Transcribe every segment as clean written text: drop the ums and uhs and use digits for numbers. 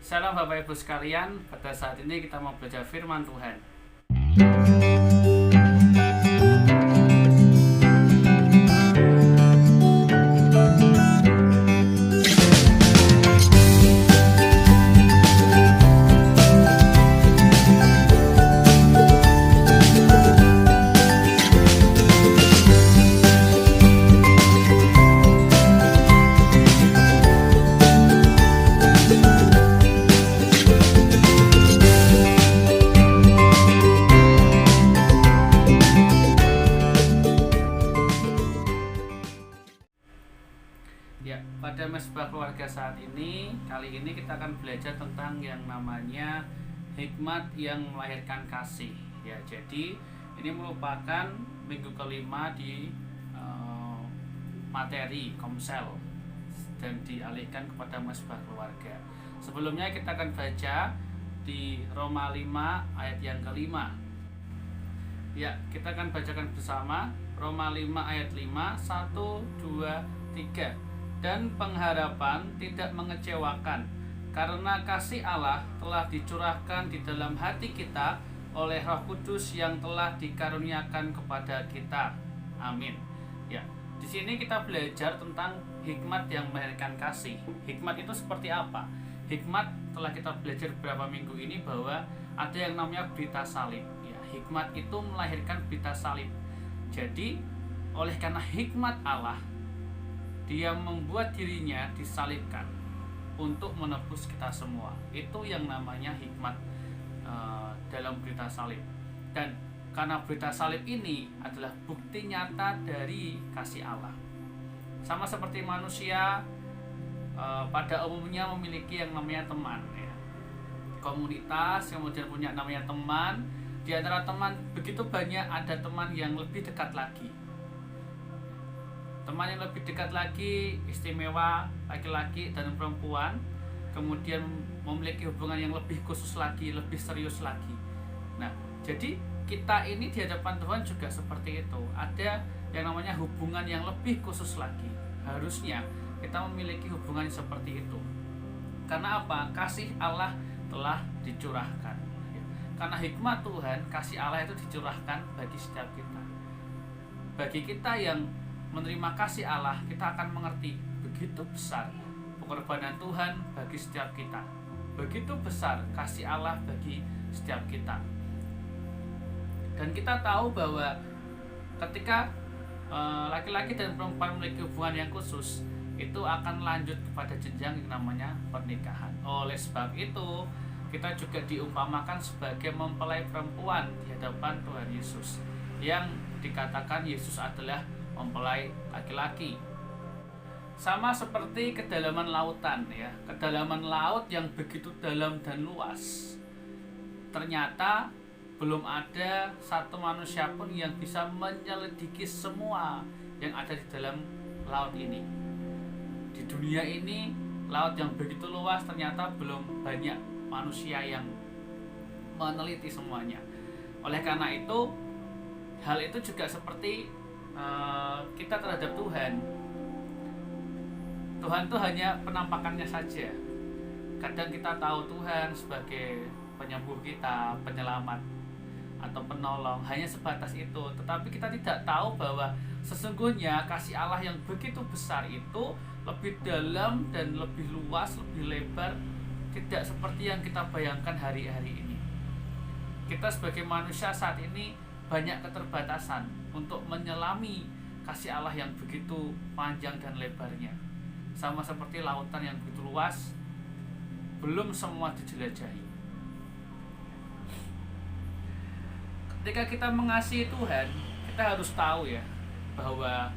Salam Bapak Ibu sekalian, pada saat ini kita mau belajar firman Tuhan. Ya, pada Mesbah Keluarga saat ini, kali ini kita akan belajar tentang yang namanya hikmat yang melahirkan kasih. Ya, jadi ini merupakan minggu kelima di materi Komsel dan dialihkan kepada Mesbah Keluarga. Sebelumnya kita akan baca di Roma 5 ayat yang kelima. Ya, kita akan bacakan bersama Roma 5 ayat 5, 1, 2, 3. Dan pengharapan tidak mengecewakan, karena kasih Allah telah dicurahkan di dalam hati kita oleh Roh Kudus yang telah dikaruniakan kepada kita. Amin. Ya, di sini kita belajar tentang hikmat yang melahirkan kasih. Hikmat itu seperti apa? Hikmat telah kita belajar beberapa minggu ini bahwa ada yang namanya berita salib. Ya, hikmat itu melahirkan berita salib. Jadi, oleh karena hikmat Allah, Dia membuat dirinya disalibkan untuk menebus kita semua. Itu yang namanya hikmat dalam berita salib. Dan karena berita salib ini adalah bukti nyata dari kasih Allah. Sama seperti manusia pada umumnya memiliki yang namanya teman, ya. Komunitas, kemudian punya namanya teman. Di antara teman begitu banyak, ada teman yang lebih dekat lagi. Teman yang lebih dekat lagi, istimewa, laki-laki dan perempuan, kemudian memiliki hubungan yang lebih khusus lagi, lebih serius lagi. Nah, jadi kita ini di hadapan Tuhan juga seperti itu. Ada yang namanya hubungan yang lebih khusus lagi. Harusnya kita memiliki hubungan seperti itu. Karena apa? Kasih Allah telah dicurahkan. Karena hikmat Tuhan, kasih Allah itu dicurahkan bagi setiap kita. Bagi kita yang menerima kasih Allah, kita akan mengerti begitu besar pengorbanan Tuhan bagi setiap kita. Begitu besar kasih Allah bagi setiap kita. Dan kita tahu bahwa ketika laki-laki dan perempuan memiliki hubungan yang khusus, itu akan lanjut kepada jenjang yang namanya pernikahan. Oleh sebab itu, kita juga diumpamakan sebagai mempelai perempuan di hadapan Tuhan Yesus, yang dikatakan Yesus adalah mempelai laki-laki. Sama seperti kedalaman lautan, ya. Kedalaman laut yang begitu dalam dan luas. Ternyata belum ada satu manusia pun yang bisa menyelidiki semua yang ada di dalam laut ini. Di dunia ini, laut yang begitu luas, ternyata belum banyak manusia yang meneliti semuanya. Oleh karena itu, hal itu juga seperti kita terhadap Tuhan. Tuhan itu hanya penampakannya saja. Kadang kita tahu Tuhan sebagai penyembuh kita, penyelamat atau penolong, hanya sebatas itu. Tetapi kita tidak tahu bahwa sesungguhnya kasih Allah yang begitu besar itu lebih dalam dan lebih luas, lebih lebar, tidak seperti yang kita bayangkan hari-hari ini. Kita sebagai manusia saat ini banyak keterbatasan untuk menyelami kasih Allah yang begitu panjang dan lebarnya. Sama seperti lautan yang begitu luas, belum semua dijelajahi. Ketika kita mengasihi Tuhan, kita harus tahu, ya, bahwa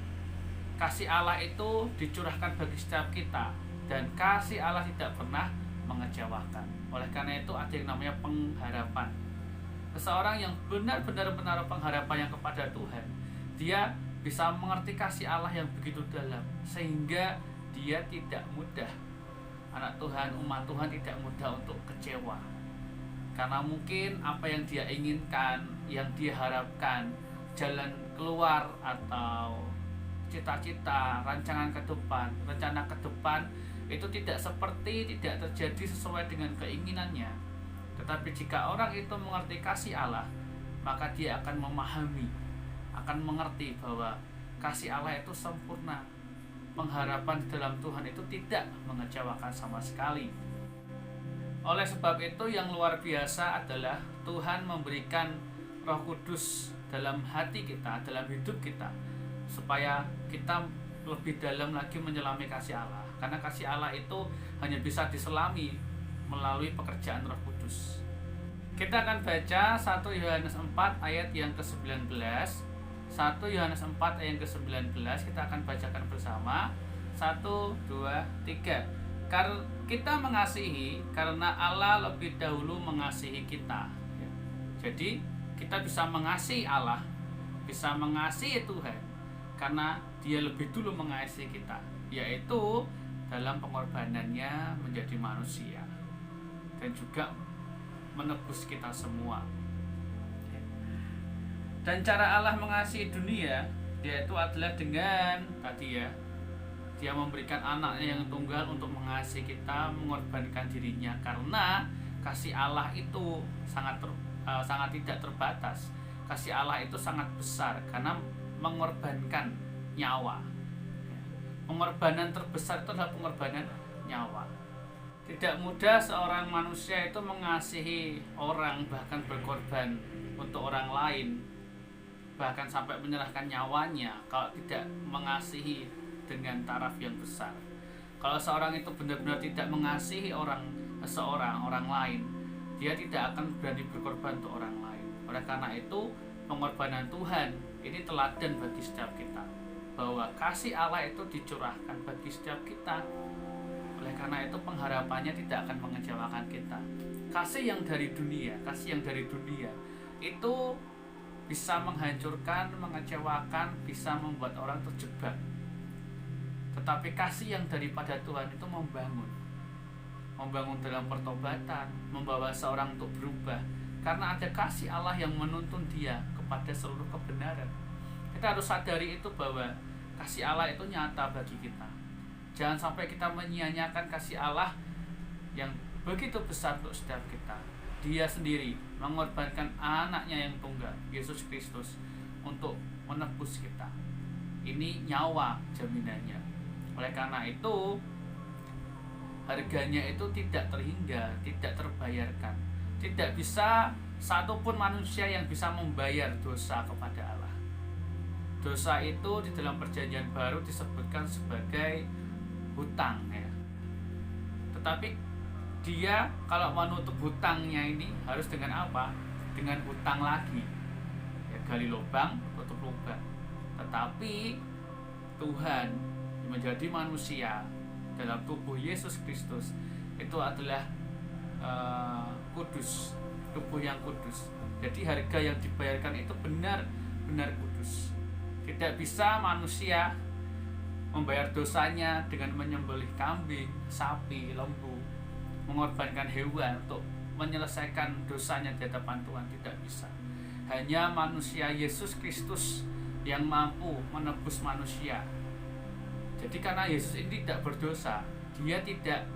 kasih Allah itu dicurahkan bagi setiap kita, dan kasih Allah tidak pernah mengecewakan. Oleh karena itu ada yang namanya pengharapan. Seseorang yang benar-benar menaruh pengharapannya kepada Tuhan, dia bisa mengerti kasih Allah yang begitu dalam, sehingga dia tidak mudah, anak Tuhan, umat Tuhan tidak mudah untuk kecewa. Karena mungkin apa yang dia inginkan, yang dia harapkan, jalan keluar atau cita-cita, rancangan ke depan, rencana ke depan itu tidak terjadi sesuai dengan keinginannya. Tetapi jika orang itu mengerti kasih Allah, maka dia akan memahami, akan mengerti bahwa kasih Allah itu sempurna. Pengharapan di dalam Tuhan itu tidak mengecewakan sama sekali. Oleh sebab itu yang luar biasa adalah Tuhan memberikan Roh Kudus dalam hati kita, dalam hidup kita, supaya kita lebih dalam lagi menyelami kasih Allah. Karena kasih Allah itu hanya bisa diselami melalui pekerjaan Roh Kudus. Kita akan baca 1 Yohanes 4 ayat yang ke-19. 1 Yohanes 4 ayat yang ke-19 kita akan bacakan bersama. 1, 2, 3. Karena kita mengasihi karena Allah lebih dahulu mengasihi kita. Jadi kita bisa mengasihi Allah, bisa mengasihi Tuhan karena Dia lebih dulu mengasihi kita, yaitu dalam pengorbanannya menjadi manusia dan juga menebus kita semua. Dan cara Allah mengasihi dunia, yaitu adalah dengan Dia memberikan anaknya yang tunggal untuk mengasihi kita, mengorbankan dirinya. Karena kasih Allah itu sangat tidak terbatas. Kasih Allah itu sangat besar karena mengorbankan nyawa. Pengorbanan terbesar itu adalah pengorbanan nyawa. Tidak mudah seorang manusia itu mengasihi orang, bahkan berkorban untuk orang lain, bahkan sampai menyerahkan nyawanya kalau tidak mengasihi dengan taraf yang besar. Kalau seorang itu benar-benar tidak mengasihi orang lain, dia tidak akan berani berkorban untuk orang lain. Oleh karena itu, pengorbanan Tuhan ini teladan bagi setiap kita, bahwa kasih Allah itu dicurahkan bagi setiap kita. Oleh karena itu, pengharapannya tidak akan mengecewakan kita. Kasih yang dari dunia itu bisa menghancurkan, mengecewakan, bisa membuat orang terjebak. Tetapi kasih yang daripada Tuhan itu membangun dalam pertobatan, membawa seorang untuk berubah. Karena ada kasih Allah yang menuntun dia kepada seluruh kebenaran. Kita harus sadari itu, bahwa kasih Allah itu nyata bagi kita. Jangan sampai kita menyia-nyiakan kasih Allah yang begitu besar untuk setiap kita. Dia sendiri mengorbankan anaknya yang tunggal, Yesus Kristus, untuk menebus kita. Ini nyawa jaminannya. Oleh karena itu, harganya itu tidak terhingga, tidak terbayarkan. Tidak bisa satupun manusia yang bisa membayar dosa kepada Allah. Dosa itu di dalam perjanjian baru disebutkan sebagai hutang, ya. Tetapi dia kalau menutup hutangnya ini harus dengan apa? Dengan hutang lagi. Ya, gali lubang, tutup lubang. Tetapi Tuhan menjadi manusia dalam tubuh Yesus Kristus itu adalah kudus, tubuh yang kudus. Jadi harga yang dibayarkan itu benar-benar kudus. Tidak bisa manusia membayar dosanya dengan menyembelih kambing, sapi, lembu, mengorbankan hewan untuk menyelesaikan dosanya di hadapan Tuhan. Tidak bisa. Hanya manusia Yesus Kristus yang mampu menebus manusia. Jadi karena Yesus ini tidak berdosa, dia tidak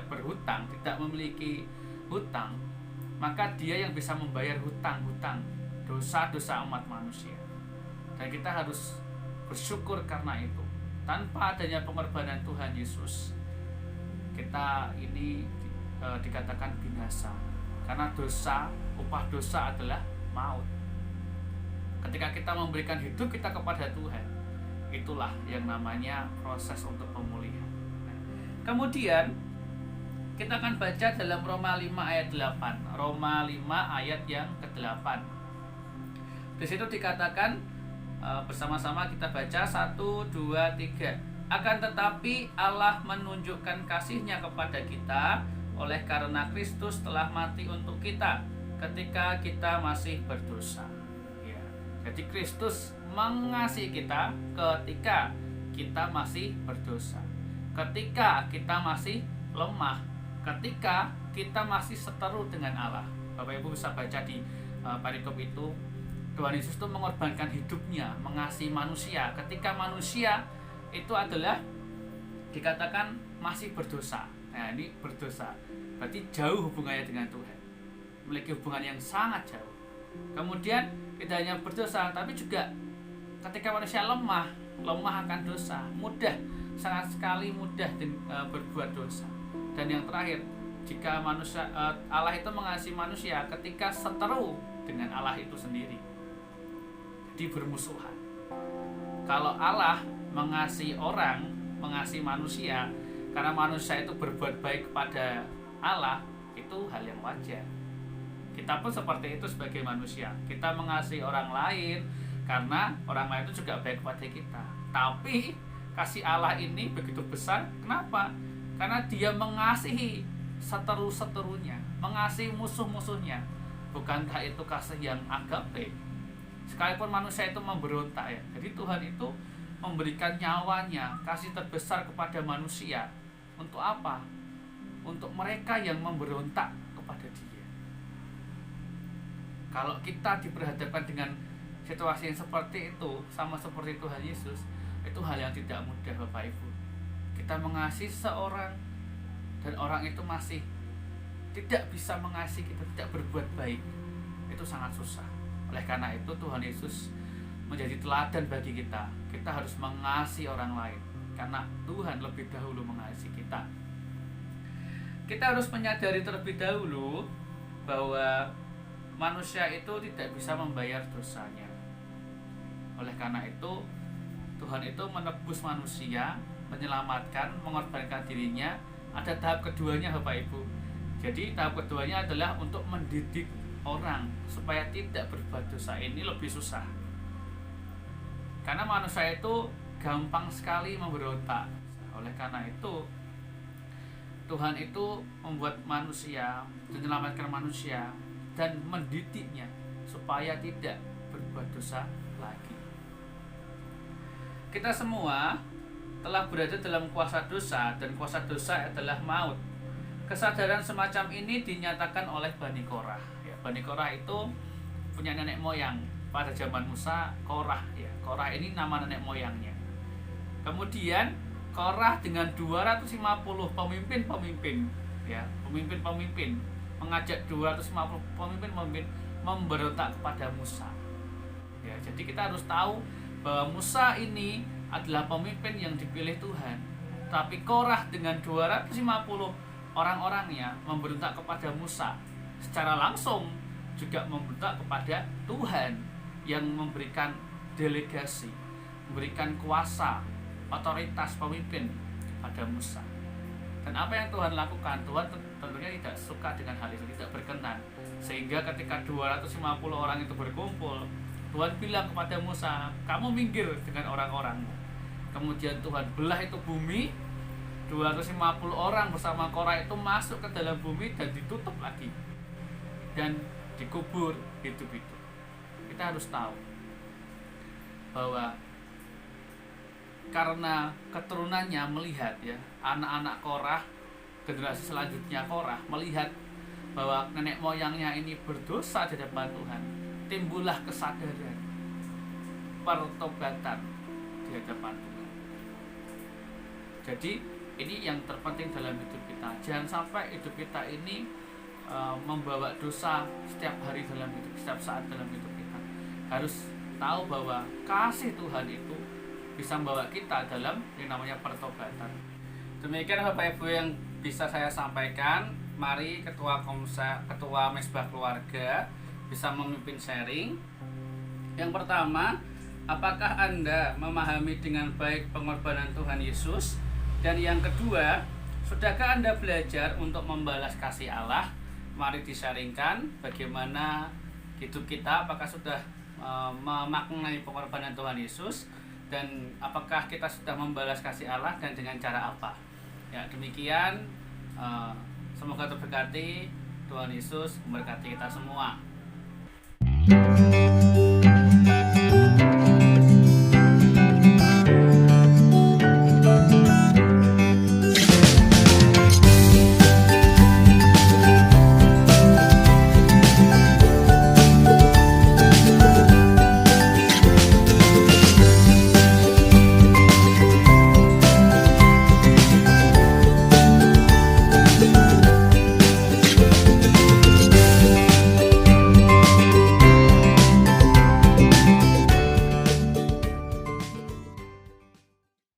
berhutang, tidak memiliki hutang, maka dia yang bisa membayar hutang-hutang dosa-dosa umat manusia. Dan kita harus bersyukur karena itu. Tanpa adanya pengorbanan Tuhan Yesus, kita ini dikatakan binasa. Karena dosa, upah dosa adalah maut. Ketika kita memberikan hidup kita kepada Tuhan, itulah yang namanya proses untuk pemulihan. Kemudian kita akan baca dalam Roma 5 ayat 8. Roma 5 ayat yang ke-8. Di situ dikatakan, bersama-sama kita baca 1, 2, 3. Akan tetapi Allah menunjukkan kasih-Nya kepada kita oleh karena Kristus telah mati untuk kita ketika kita masih berdosa. Ya. Jadi Kristus mengasihi kita ketika kita masih berdosa, ketika kita masih lemah, ketika kita masih seteru dengan Allah. Bapak Ibu bisa baca di perikop itu, Tuhan Yesus itu mengorbankan hidupnya, mengasihi manusia. Ketika manusia itu adalah dikatakan masih berdosa. Nah, ini berdosa berarti jauh hubungannya dengan Tuhan, memiliki hubungan yang sangat jauh. Kemudian tidak hanya berdosa, tapi juga ketika manusia lemah akan dosa, sangat sekali mudah berbuat dosa. Dan yang terakhir, jika Allah itu mengasihi manusia ketika seteru dengan Allah itu sendiri, jadi bermusuhan. Kalau Allah mengasihi manusia karena manusia itu berbuat baik kepada Allah, itu hal yang wajar. Kita pun seperti itu sebagai manusia. Kita mengasihi orang lain karena orang lain itu juga baik kepada kita. Tapi kasih Allah ini begitu besar. Kenapa? Karena Dia mengasihi seteru-seterunya, mengasihi musuh-musuhnya. Bukankah itu kasih yang agape? Sekalipun manusia itu memberontak ya. Jadi Tuhan itu memberikan nyawanya, kasih terbesar kepada manusia. Untuk apa? Untuk mereka yang memberontak kepada Dia. Kalau kita diperhadapkan dengan situasi yang seperti itu, sama seperti Tuhan Yesus, itu hal yang tidak mudah Bapak Ibu. Kita mengasihi seorang dan orang itu masih tidak bisa mengasihi kita, tidak berbuat baik, itu sangat susah. Oleh karena itu Tuhan Yesus menjadi teladan bagi kita. Kita harus mengasihi orang lain karena Tuhan lebih dahulu mengasihi kita. Kita harus menyadari terlebih dahulu bahwa manusia itu tidak bisa membayar dosanya. Oleh karena itu Tuhan itu menebus manusia, menyelamatkan, mengorbankan dirinya. Ada tahap keduanya Bapak Ibu. Jadi tahap keduanya adalah untuk mendidik orang supaya tidak berbuat dosa. Ini lebih susah. Karena manusia itu gampang sekali memberontak. Oleh karena itu Tuhan itu membuat manusia, menyelamatkan manusia dan mendidiknya supaya tidak berbuat dosa lagi. Kita semua telah berada dalam kuasa dosa, dan kuasa dosa adalah maut. Kesadaran semacam ini dinyatakan oleh Bani Korah. Ya, Bani Korah itu punya nenek moyang pada zaman Musa, Korah. Ya, Korah ini nama nenek moyangnya. Kemudian Korah dengan 250 pemimpin-pemimpin, ya, pemimpin-pemimpin mengajak 250 pemimpin memberontak kepada Musa. Ya, jadi kita harus tahu bahwa Musa ini adalah pemimpin yang dipilih Tuhan. Tapi Korah dengan 250 orang-orangnya memberontak kepada Musa. Secara langsung juga memberontak kepada Tuhan yang memberikan delegasi, memberikan kuasa, otoritas pemimpin kepada Musa. Dan apa yang Tuhan lakukan? Tuhan tentunya tidak suka dengan hal itu, tidak berkenan. Sehingga ketika 250 orang itu berkumpul, Tuhan bilang kepada Musa, kamu minggir dengan orang-orangmu. Kemudian Tuhan belah itu bumi, 250 orang bersama Korah itu masuk ke dalam bumi dan ditutup lagi dan dikubur hidup-hidup. Kita harus tahu bahwa karena keturunannya melihat, ya, anak-anak Korah, generasi selanjutnya Korah melihat bahwa nenek moyangnya ini berdosa di hadapan Tuhan, timbullah kesadaran, pertobatan di hadapan Tuhan. Jadi ini yang terpenting dalam hidup kita. Jangan sampai hidup kita ini membawa dosa setiap hari dalam hidup, setiap saat dalam hidup kita. Harus tahu bahwa kasih Tuhan itu bisa membawa kita dalam yang namanya pertobatan. Demikian Bapak Ibu yang bisa saya sampaikan. Mari ketua Mesbah Keluarga bisa memimpin sharing. Yang pertama, apakah Anda memahami dengan baik pengorbanan Tuhan Yesus? Dan yang kedua, sudahkah Anda belajar untuk membalas kasih Allah? Mari disaringkan bagaimana hidup kita, apakah sudah memaknai pengorbanan Tuhan Yesus, dan apakah kita sudah membalas kasih Allah dan dengan cara apa? Ya, demikian, semoga terberkati. Tuhan Yesus memberkati kita semua.